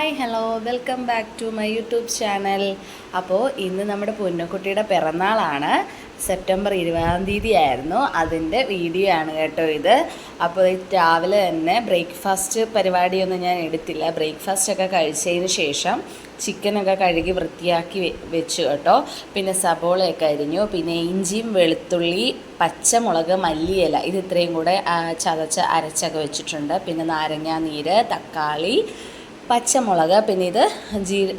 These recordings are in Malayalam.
Hi hello welcome back to my YouTube channel. അപ്പോൾ ഇന്ന് നമ്മുടെ പൊന്നുക്കുട്ടിയുടെ പിറന്നാളാണ്. സെപ്റ്റംബർ 20 ആയിരുന്നു. അതിൻ്റെ വീഡിയോ ആണ് കേട്ടോ ഇത്. അപ്പോൾ രാവിലെ തന്നെ ബ്രേക്ക്ഫാസ്റ്റ് പരിപാടിയൊന്നും ഞാൻ എടുത്തില്ല. ബ്രേക്ക്ഫാസ്റ്റൊക്കെ കഴിച്ചതിന് ശേഷം ചിക്കനൊക്കെ കഴുകി വൃത്തിയാക്കി വെച്ചു കേട്ടോ. പിന്നെ സബോളയൊക്കെ അരിഞ്ഞു, പിന്നെ ഇഞ്ചിയും വെളുത്തുള്ളി പച്ചമുളക് മല്ലിയില ഇത് ഇത്രയും കൂടെ ചതച്ച് അരച്ചൊക്കെ വെച്ചിട്ടുണ്ട്. പിന്നെ നാരങ്ങാ നീര്, തക്കാളി, പച്ചമുളക്, പിന്നെ ഇത്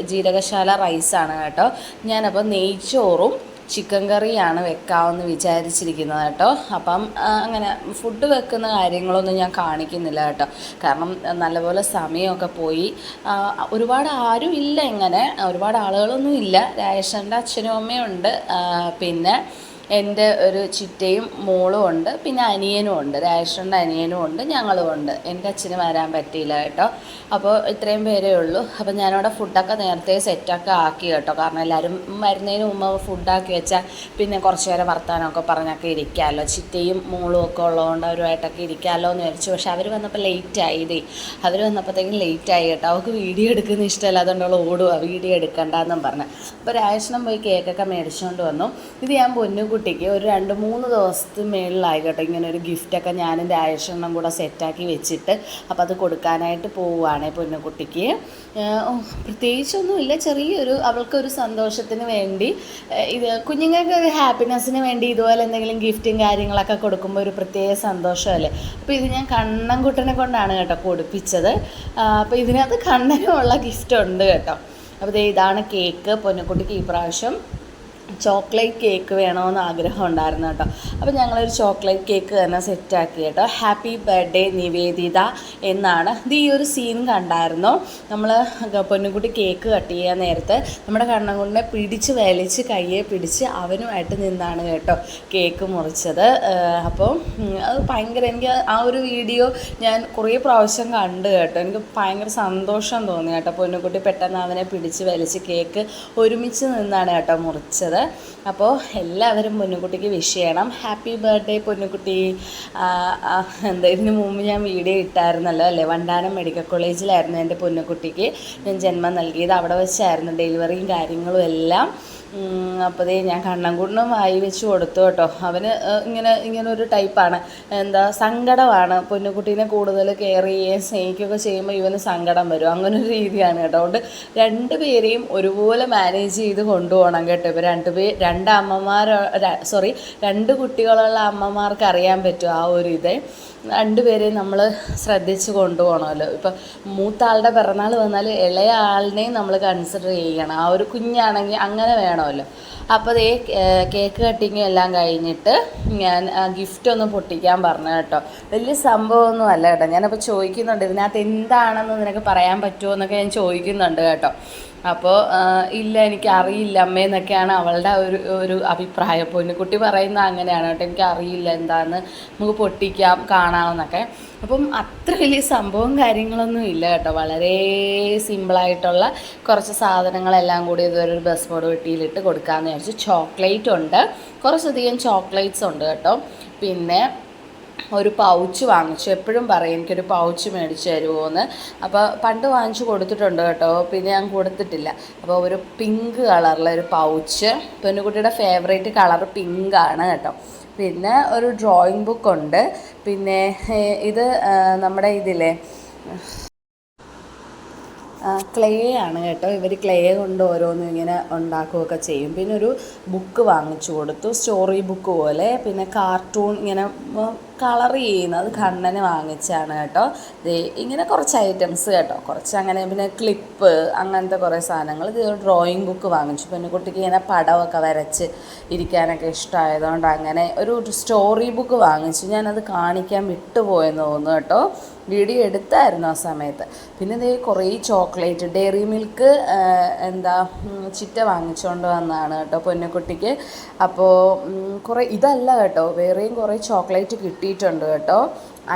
ജീരകശാല റൈസാണ് കേട്ടോ. ഞാനപ്പോൾ നെയ്ച്ചോറും ചിക്കൻ കറിയാണ് വെക്കാമെന്ന് വിചാരിച്ചിരിക്കുന്നത് കേട്ടോ. അപ്പം അങ്ങനെ ഫുഡ് വെക്കുന്ന കാര്യങ്ങളൊന്നും ഞാൻ കാണിക്കുന്നില്ല കേട്ടോ. കാരണം നല്ലപോലെ സമയമൊക്കെ പോയി. ഒരുപാട് ആരും ഇല്ല, ഇങ്ങനെ ഒരുപാട് ആളുകളൊന്നും ഇല്ല. രാജേഷൻ്റെ അച്ഛനും അമ്മയും ഉണ്ട്, പിന്നെ എൻ്റെ ഒരു ചിറ്റയും മോളും ഉണ്ട്, പിന്നെ അനിയനും ഉണ്ട്, രാജേഷൻ്റെ അനിയനും ഉണ്ട്, ഞങ്ങളും ഉണ്ട്. എൻ്റെ അച്ഛന് വരാൻ പറ്റിയില്ല കേട്ടോ. അപ്പോൾ ഇത്രയും പേരേ ഉള്ളൂ. അപ്പോൾ ഞാനവിടെ ഫുഡൊക്കെ നേരത്തെ സെറ്റൊക്കെ ആക്കി കേട്ടോ. കാരണം എല്ലാവരും വരുന്നതിന് മുമ്പ് ഫുഡാക്കി വെച്ചാൽ പിന്നെ കുറച്ച് നേരം വർത്താനമൊക്കെ പറഞ്ഞൊക്കെ ഇരിക്കാമല്ലോ. ചിറ്റയും മോളും ഒക്കെ ഉള്ളതുകൊണ്ട് അവരുമായിട്ടൊക്കെ ഇരിക്കാമല്ലോ എന്ന് വിചാരിച്ചു. പക്ഷെ അവർ വന്നപ്പോൾ ലേറ്റായി. അവർ വന്നപ്പോഴത്തേക്കും ലേറ്റായി കേട്ടോ. അവൾക്ക് വീഡിയോ എടുക്കുന്ന ഇഷ്ടമല്ല, അതുകൊണ്ട് അവൾ ഓടുക വീഡിയോ എടുക്കണ്ടെന്നും പറഞ്ഞു. അപ്പോൾ രാജേഷനും പോയി കേക്കൊക്കെ മേടിച്ചുകൊണ്ട് വന്നു. ഇത് ഞാൻ പൊന്നുകുട്ടിക്ക് ഒരു 2-3 ദിവസത്തിന് മേളിലായി കേട്ടോ ഇങ്ങനെ ഒരു ഗിഫ്റ്റൊക്കെ ഞാനും രാജേഷനും കൂടെ സെറ്റാക്കി വെച്ചിട്ട്. അപ്പോൾ അത് കൊടുക്കാനായിട്ട് പോവുകയാണ് പൊന്നുകുട്ടിക്ക്. പ്രത്യേകിച്ചൊന്നുമില്ല, ചെറിയൊരു അവൾക്കൊരു സന്തോഷത്തിന് വേണ്ടി, ഇത് കുഞ്ഞുങ്ങൾക്ക് ഒരു ഹാപ്പിനെസ്സിന് വേണ്ടി ഇതുപോലെ എന്തെങ്കിലും ഗിഫ്റ്റും കാര്യങ്ങളൊക്കെ കൊടുക്കുമ്പോൾ ഒരു പ്രത്യേക സന്തോഷമല്ലേ. അപ്പോൾ ഇത് ഞാൻ കണ്ണൻകുട്ടനെ കൊണ്ടാണ് കേട്ടോ കൊടുപ്പിച്ചത്. അപ്പോൾ ഇതിനകത്ത് കണ്ണനുമുള്ള ഗിഫ്റ്റ് ഉണ്ട് കേട്ടോ. അപ്പോൾ ഇതാണ് കേക്ക്. പൊന്നുകുട്ടിക്ക് ഈ പ്രാവശ്യം ചോക്ലേറ്റ് കേക്ക് വേണമെന്ന് ആഗ്രഹം ഉണ്ടായിരുന്നു കേട്ടോ. അപ്പോൾ ഞങ്ങളൊരു ചോക്ലേറ്റ് കേക്ക് തന്നെ സെറ്റാക്കി കേട്ടോ. ഹാപ്പി ബർത്ത്ഡേ നിവേദിത എന്നാണ്. ഇത് ഈ ഒരു സീൻ കണ്ടായിരുന്നു. നമ്മൾ പൊന്നുകുട്ടി കേക്ക് കട്ട് ചെയ്യാൻ നേരത്ത് നമ്മുടെ കണ്ണൻകുട്ടിനെ പിടിച്ച് വലിച്ച് കയ്യെ പിടിച്ച് അവനുമായിട്ട് നിന്നാണ് കേട്ടോ കേക്ക് മുറിച്ചത്. അപ്പോൾ അത് ഭയങ്കര, എനിക്ക് ആ ഒരു വീഡിയോ ഞാൻ കുറേ പ്രാവശ്യം കണ്ടു കേട്ടോ. എനിക്ക് ഭയങ്കര സന്തോഷം തോന്നി കേട്ടോ. പൊന്നുകുട്ടി പെട്ടെന്ന് അവനെ പിടിച്ച് വലിച്ച് കേക്ക് ഒരുമിച്ച് നിന്നാണ് കേട്ടോ മുറിച്ചത്. അപ്പോൾ എല്ലാവരും പൊന്നുകുട്ടിക്ക് വിഷ് ചെയ്യണം. ഹാപ്പി ബർത്ത്ഡേ പൊന്നുകുട്ടി. എന്താ ഇതിന് മുമ്പ് ഞാൻ വീഡിയോ ഇട്ടായിരുന്നല്ലോ അല്ലേ, വണ്ടാനം മെഡിക്കൽ കോളേജിലായിരുന്നു എൻ്റെ പൊന്നുകുട്ടിക്ക് ഞാൻ ജന്മം നൽകിയത്. അവിടെ വെച്ചായിരുന്നു ഡെലിവറിയും കാര്യങ്ങളും എല്ലാം. അപ്പോൾ ഞാൻ കണ്ണൻകുട്ടനും വായി വെച്ച് കൊടുത്തു കേട്ടോ. അവന് ഇങ്ങനെ ഒരു ടൈപ്പാണ്, എന്താ സങ്കടമാണ്. പൊന്നുകുട്ടീനെ കൂടുതൽ കെയർ ചെയ്യുകയും സ്നേഹിക്കുകയൊക്കെ ചെയ്യുമ്പോൾ ഇവന് സങ്കടം വരും. അങ്ങനെ ഒരു രീതിയാണ് കേട്ടോ. അതുകൊണ്ട് 2 പേരെയും ഒരുപോലെ മാനേജ് ചെയ്ത് കൊണ്ടുപോകണം കേട്ടോ. ഇപ്പോൾ 2 കുട്ടികളുള്ള അമ്മമാർക്ക് അറിയാൻ പറ്റും ആ ഒരു ഇത്. 2 പേരെയും നമ്മൾ ശ്രദ്ധിച്ച് കൊണ്ടുപോകണമല്ലോ. ഇപ്പം മൂത്താളുടെ പിറന്നാൾ വന്നാൽ ഇളയ ആളിനെയും നമ്മൾ കൺസിഡർ ചെയ്യണം. ആ ഒരു കുഞ്ഞാണെങ്കിൽ അങ്ങനെ വേണമല്ലോ. അപ്പോൾ കേക്ക് കട്ടിങ്ങും എല്ലാം കഴിഞ്ഞിട്ട് ഞാൻ ഗിഫ്റ്റ് ഒന്ന് പൊട്ടിക്കാൻ പറഞ്ഞു കേട്ടോ. വലിയ സംഭവമൊന്നും അല്ല കേട്ടോ. ഞാനപ്പോൾ ചോദിക്കുന്നുണ്ട് ഇതിനകത്ത് എന്താണെന്ന് നിനക്ക് പറയാൻ പറ്റുമോ എന്നൊക്കെ ഞാൻ ചോദിക്കുന്നുണ്ട് കേട്ടോ. അപ്പോൾ ഇല്ല എനിക്കറിയില്ല അമ്മയെന്നൊക്കെയാണ് അവളുടെ ഒരു അഭിപ്രായം. പൊന്നുകുട്ടി പറയുന്നത് അങ്ങനെയാണ് കേട്ടോ. എനിക്കറിയില്ല എന്താണെന്ന്, നമുക്ക് പൊട്ടിക്കാം കാണാമെന്നൊക്കെ. അപ്പം അത്ര വലിയ സംഭവം കാര്യങ്ങളൊന്നും ഇല്ല കേട്ടോ. വളരെ സിമ്പിളായിട്ടുള്ള കുറച്ച് സാധനങ്ങളെല്ലാം കൂടി ഇതുവരെ ഒരു ബസ് ബോർഡ് വെട്ടിയിലിട്ട് കൊടുക്കാമെന്ന് വിചാരിച്ചു. ചോക്ലേറ്റ് ഉണ്ട്, കുറച്ചധികം ചോക്ലേറ്റ്സ് ഉണ്ട് കേട്ടോ. പിന്നെ ഒരു പൗച്ച് വാങ്ങിച്ചു. എപ്പോഴും പറയും എനിക്കൊരു പൗച്ച് മേടിച്ച് തരുമോ എന്ന്. അപ്പോൾ പണ്ട് വാങ്ങിച്ചു കൊടുത്തിട്ടുണ്ട് കേട്ടോ, പിന്നെ ഞാൻ കൊടുത്തിട്ടില്ല. അപ്പോൾ ഒരു പിങ്ക് കളറിലെ ഒരു പൗച്ച്. പൊന്നുകുട്ടിയുടെ ഫേവറേറ്റ് കളർ പിങ്കാണ് കേട്ടോ. പിന്നെ ഒരു ഡ്രോയിങ് ബുക്കുണ്ട്. പിന്നെ ഇത് നമ്മുടെ ഇതിലെ ക്ലേ ആണ് കേട്ടോ. ഇവർ ക്ലേ കൊണ്ട് ഓരോന്നും ഇങ്ങനെ ഉണ്ടാക്കുകയൊക്കെ ചെയ്യും. പിന്നെ ഒരു ബുക്ക് വാങ്ങിച്ചു കൊടുത്തു, സ്റ്റോറി ബുക്ക് പോലെ. പിന്നെ കാർട്ടൂൺ ഇങ്ങനെ കളർ ചെയ്യുന്നത് കണ്ണന് വാങ്ങിച്ചാണ് കേട്ടോ. ഇങ്ങനെ കുറച്ച് ഐറ്റംസ് കേട്ടോ, കുറച്ച് അങ്ങനെ. പിന്നെ ക്ലിപ്പ് അങ്ങനത്തെ കുറേ സാധനങ്ങൾ. ഇത് ഡ്രോയിങ് ബുക്ക് വാങ്ങിച്ചു. പിന്നെ കുട്ടിക്ക് ഇങ്ങനെ പടമൊക്കെ വരച്ച് ഇരിക്കാനൊക്കെ ഇഷ്ടമായതുകൊണ്ട് അങ്ങനെ ഒരു സ്റ്റോറി ബുക്ക് വാങ്ങിച്ചു. ഞാനത് കാണിക്കാൻ വിട്ടുപോയെന്ന് തോന്നുന്നു കേട്ടോ. വീഡിയോ എടുത്തായിരുന്നു ആ സമയത്ത്. പിന്നെ ഇത് കുറേ ചോക്ലേറ്റ്, ഡെയറി മിൽക്ക് ചിറ്റ വാങ്ങിച്ചുകൊണ്ട് വന്നതാണ് കേട്ടോ പൊന്നുകുട്ടിക്ക്. അപ്പോൾ കുറേ ഇതല്ല കേട്ടോ, വേറെയും കുറേ ചോക്ലേറ്റ് കിട്ടിയിട്ടുണ്ട് കേട്ടോ.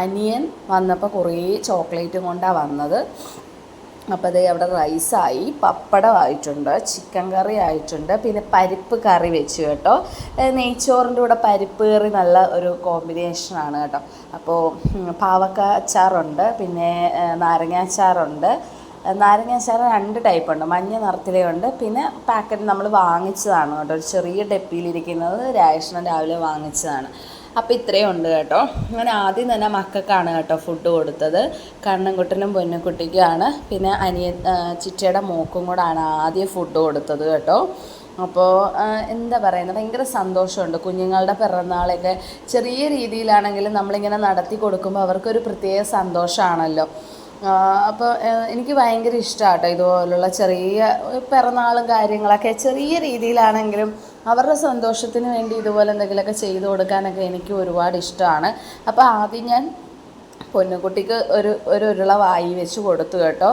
അനിയൻ വന്നപ്പോൾ കുറേ ചോക്ലേറ്റും കൊണ്ടാണ് വന്നത്. അപ്പോൾ അവിടെ റൈസായി, പപ്പടമായിട്ടുണ്ട്, ചിക്കൻ കറി ആയിട്ടുണ്ട്, പിന്നെ പരിപ്പ് കറി വെച്ച് കേട്ടോ. നെയ്ച്ചോറിൻ്റെ കൂടെ പരിപ്പ് കറി നല്ല ഒരു കോമ്പിനേഷനാണ് കേട്ടോ. അപ്പോൾ പാവക്ക അച്ചാറുണ്ട്, പിന്നെ നാരങ്ങ അച്ചാറുണ്ട്, നാരങ്ങ അച്ചാർ 2 ടൈപ്പ് ഉണ്ട്, മഞ്ഞ നിറത്തിലുണ്ട്, പിന്നെ പാക്കറ്റ് നമ്മൾ വാങ്ങിച്ചതാണ് കേട്ടോ, ഒരു ചെറിയ ഡെപ്പിയിലിരിക്കുന്നത് രാജേഷണം രാവിലെ വാങ്ങിച്ചതാണ്. അപ്പോൾ ഇത്രയും ഉണ്ട് കേട്ടോ. അങ്ങനെ ആദ്യം തന്നെ മക്കൾക്കാണ് കേട്ടോ ഫുഡ് കൊടുത്തത്. കണ്ണൻകുട്ടനും പൊന്നുകുട്ടിക്കുമാണ്, പിന്നെ ചിറ്റയുടെ മോക്കും കൂടാണ് ആദ്യം ഫുഡ് കൊടുത്തത് കേട്ടോ. അപ്പോൾ എന്താ പറയുന്നത്, ഭയങ്കര സന്തോഷമുണ്ട്. കുഞ്ഞുങ്ങളുടെ പിറന്നാളൊക്കെ ചെറിയ രീതിയിലാണെങ്കിലും നമ്മളിങ്ങനെ നടത്തി കൊടുക്കുമ്പോൾ അവർക്കൊരു പ്രത്യേക സന്തോഷമാണല്ലോ. അപ്പോൾ എനിക്ക് ഭയങ്കര ഇഷ്ടമാണ് കേട്ടോ ഇതുപോലുള്ള ചെറിയ പിറന്നാളും കാര്യങ്ങളൊക്കെ ചെറിയ രീതിയിലാണെങ്കിലും അവരുടെ സന്തോഷത്തിന് വേണ്ടി ഇതുപോലെ എന്തെങ്കിലുമൊക്കെ ചെയ്തു കൊടുക്കാനൊക്കെ എനിക്ക് ഒരുപാട് ഇഷ്ടമാണ്. അപ്പോൾ ആദ്യം ഞാൻ പൊന്നുകുട്ടിക്ക് ഒരു ഉരുള വായി വെച്ച് കൊടുത്തു കേട്ടോ.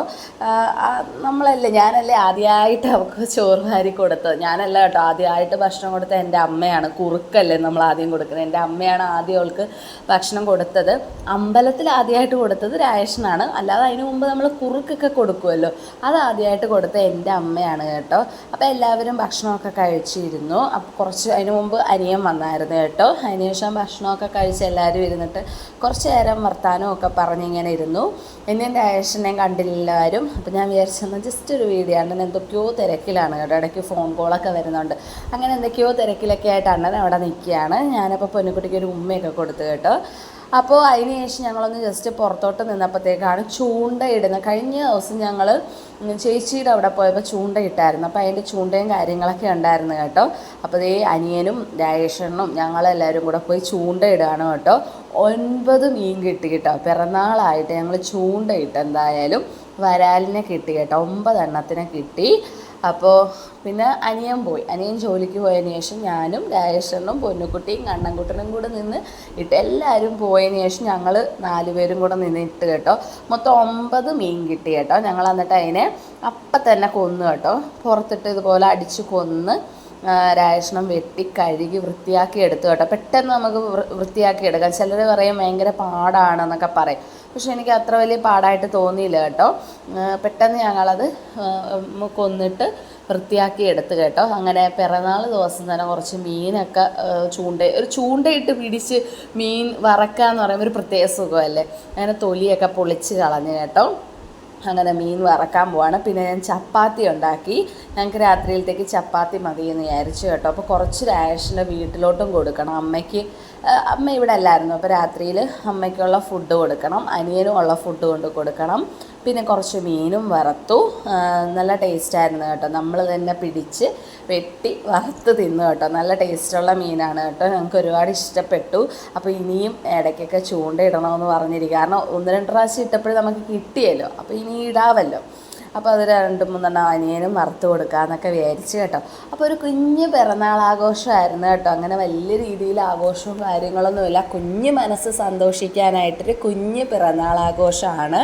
ഞാനല്ലേ ആദ്യമായിട്ട് അവൾക്ക് ചോറ് വാരി കൊടുത്തത്. ഞാനല്ല കേട്ടോ, ആദ്യമായിട്ട് ഭക്ഷണം കൊടുത്ത എൻ്റെ അമ്മയാണ്. കുറുക്കല്ലേ നമ്മൾ ആദ്യം കൊടുക്കുന്നത്, എൻ്റെ അമ്മയാണ് ആദ്യം അവൾക്ക് ഭക്ഷണം കൊടുത്തത്. അമ്പലത്തിൽ ആദ്യമായിട്ട് കൊടുത്തത് രാജേഷനാണ്, അല്ലാതെ അതിന് മുമ്പ് നമ്മൾ കുറുക്കൊക്കെ കൊടുക്കുമല്ലോ, അത് ആദ്യമായിട്ട് കൊടുത്ത എൻ്റെ അമ്മയാണ് കേട്ടോ. അപ്പോൾ എല്ലാവരും ഭക്ഷണമൊക്കെ കഴിച്ചിരുന്നു. അപ്പോൾ കുറച്ച് അതിന് മുമ്പ് അനിയൻ വന്നായിരുന്നു കേട്ടോ. അതിന് ശേഷം ഭക്ഷണമൊക്കെ കഴിച്ച് എല്ലാവരും ഇരുന്നിട്ട് കുറച്ച് നേരം വർത്താനം ഒക്കെ പറഞ്ഞിങ്ങനെ ഇരുന്നു. എന്നെ രാജേഷനെയും കണ്ടില്ല ആരും. അപ്പോൾ ഞാൻ വിചാരിച്ചെന്നാൽ ജസ്റ്റ് ഒരു വീഡിയോ ആണ്. എന്തൊക്കെയോ തിരക്കിലാണ് കേട്ടോ, ഇടയ്ക്ക് ഫോൺ കോളൊക്കെ വരുന്നുണ്ട്. അങ്ങനെ എന്തൊക്കെയോ തിരക്കിലൊക്കെ ആയിട്ട് അണ്ണൻ അവിടെ നിൽക്കുകയാണ്. ഞാനപ്പോൾ പൊന്നുകുട്ടിക്ക് ഒരു ഉമ്മയൊക്കെ കൊടുത്തു കേട്ടോ. അപ്പോൾ അതിന് ശേഷം ഞങ്ങളൊന്ന് ജസ്റ്റ് പുറത്തോട്ട് നിന്നപ്പോഴത്തേക്കാണ് ചൂണ്ടയിടുന്നത്. കഴിഞ്ഞ ദിവസം ഞങ്ങൾ ചേച്ചിയുടെ അവിടെ പോയപ്പോൾ ചൂണ്ടയിട്ടായിരുന്നു. അപ്പോൾ അതിൻ്റെ ചൂണ്ടയും കാര്യങ്ങളൊക്കെ ഉണ്ടായിരുന്നു കേട്ടോ. അപ്പോൾ ദേ അനിയനും രാജേഷനും ഞങ്ങളെല്ലാവരും കൂടെ പോയി ചൂണ്ടയിടുകയാണ് കേട്ടോ. 9 മീൻ കിട്ടി കേട്ടോ. പിറന്നാളായിട്ട് ഞങ്ങൾ ചൂണ്ടയിട്ട് എന്തായാലും വരാലിനെ കിട്ടി കേട്ടോ, 9 എണ്ണത്തിനെ കിട്ടി. അപ്പോൾ പിന്നെ അനിയൻ ജോലിക്ക് പോയതിന് ശേഷം ഞാനും രാജേഷനും പൊന്നുകുട്ടിയും കണ്ണൻകുട്ടനും കൂടെ നിന്ന് ഇട്ട്, എല്ലാവരും പോയതിന് ശേഷം ഞങ്ങൾ 4 പേരും കൂടെ നിന്നിട്ട് കേട്ടോ. മൊത്തം 9 മീൻ കിട്ടി കേട്ടോ. ഞങ്ങൾ എന്നിട്ട് അതിനെ അപ്പം തന്നെ കൊന്നു കേട്ടോ. പുറത്തിട്ട് ഇതുപോലെ അടിച്ച് കൊന്ന് രാജേഷണം വെട്ടി കഴുകി വൃത്തിയാക്കി എടുത്തു കേട്ടോ. പെട്ടെന്ന് നമുക്ക് വൃത്തിയാക്കി എടുക്കാം. ചിലർ പറയും ഭയങ്കര പാടാണെന്നൊക്കെ പറയും, പക്ഷെ എനിക്ക് അത്ര വലിയ പാടായിട്ട് തോന്നിയില്ല കേട്ടോ. പെട്ടെന്ന് ഞങ്ങളത് കൊന്നിട്ട് വൃത്തിയാക്കി എടുത്ത് കേട്ടോ. അങ്ങനെ പിറന്നാൾ ദിവസം തന്നെ കുറച്ച് മീനൊക്കെ ചൂണ്ടയിട്ട് പിടിച്ച് മീൻ വറക്കാന്ന് പറയുമ്പോൾ ഒരു പ്രത്യേക സുഖമല്ലേ. അങ്ങനെ തൊലിയൊക്കെ പൊളിച്ച് കളഞ്ഞു കേട്ടോ. അങ്ങനെ മീൻ വറക്കാൻ പോവാണ്. പിന്നെ ഞാൻ ചപ്പാത്തി ഉണ്ടാക്കി. ഞങ്ങൾക്ക് രാത്രിയിലത്തേക്ക് ചപ്പാത്തി മതി എന്ന് വിചാരിച്ചു കേട്ടോ. അപ്പോൾ കുറച്ച് രാജേഷിൻ്റെ വീട്ടിലോട്ടും കൊടുക്കണം. അമ്മ ഇവിടെ അല്ലായിരുന്നു, അപ്പോൾ രാത്രിയിൽ അമ്മയ്ക്കുള്ള ഫുഡ് കൊടുക്കണം, അനിയനും ഉള്ള ഫുഡ് കൊണ്ട് കൊടുക്കണം. പിന്നെ കുറച്ച് മീനും വറുത്തു. നല്ല ടേസ്റ്റായിരുന്നു കേട്ടോ. നമ്മൾ തന്നെ പിടിച്ച് വെട്ടി വറുത്ത് തിന്നു കേട്ടോ. നല്ല ടേസ്റ്റുള്ള മീനാണ് കേട്ടോ. ഞങ്ങൾക്ക് ഒരുപാട് ഇഷ്ടപ്പെട്ടു. അപ്പോൾ ഇനിയും ഇടയ്ക്കൊക്കെ ചൂണ്ടയിടണമെന്ന് പറഞ്ഞിരിക്കും. കാരണം 1-2 പ്രാവശ്യം ഇട്ടപ്പോഴും നമുക്ക് കിട്ടിയല്ലോ, അപ്പോൾ ഇനി ഇടാമല്ലോ. അപ്പോൾ അത് 2-3 അനിയനും വറുത്ത് കൊടുക്കാമെന്നൊക്കെ വിചാരിച്ചു കേട്ടോ. അപ്പോൾ ഒരു കുഞ്ഞ് പിറന്നാളാഘോഷമായിരുന്നു കേട്ടോ. അങ്ങനെ വലിയ രീതിയിൽ ആഘോഷവും കാര്യങ്ങളൊന്നുമില്ല, കുഞ്ഞ് മനസ്സ് സന്തോഷിക്കാനായിട്ടൊരു കുഞ്ഞ് പിറന്നാളാഘോഷമാണ്.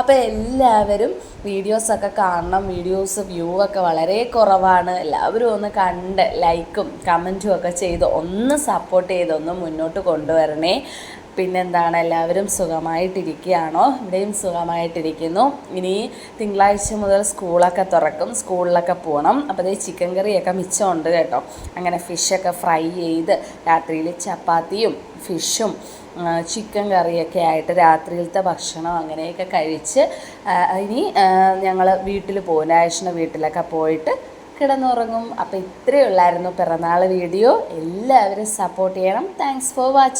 അപ്പോൾ എല്ലാവരും വീഡിയോസൊക്കെ കാണണം. വ്യൂ ഒക്കെ വളരെ കുറവാണ്. എല്ലാവരും ഒന്ന് കണ്ട് ലൈക്കും കമൻറ്റും ഒക്കെ ചെയ്ത് ഒന്ന് സപ്പോർട്ട് ചെയ്ത് ഒന്ന് മുന്നോട്ട് കൊണ്ടുവരണേ. പിന്നെന്താണ്, എല്ലാവരും സുഖമായിട്ടിരിക്കുകയാണോ? ഇവിടെയും സുഖമായിട്ടിരിക്കുന്നു. ഇനി തിങ്കളാഴ്ച മുതൽ സ്കൂളൊക്കെ തുറക്കും, സ്കൂളിലൊക്കെ പോകണം. അപ്പോൾ അതേ ചിക്കൻ കറിയൊക്കെ മിച്ചമുണ്ട് കേട്ടോ. അങ്ങനെ ഫിഷൊക്കെ ഫ്രൈ ചെയ്ത് രാത്രിയിൽ ചപ്പാത്തിയും ഫിഷും ചിക്കൻ കറിയൊക്കെ ആയിട്ട് രാത്രിയിലത്തെ ഭക്ഷണം അങ്ങനെയൊക്കെ കഴിച്ച് ഇനി ഞങ്ങൾ വീട്ടിൽ പോകും. രാജേഷിൻ്റെ വീട്ടിലൊക്കെ പോയിട്ട് കിടന്നുറങ്ങും. അപ്പോൾ ഇത്രയേ ഉള്ളായിരുന്നു പിറന്നാൾ വീഡിയോ. എല്ലാവരും സപ്പോർട്ട് ചെയ്യണം. Thanks for watching.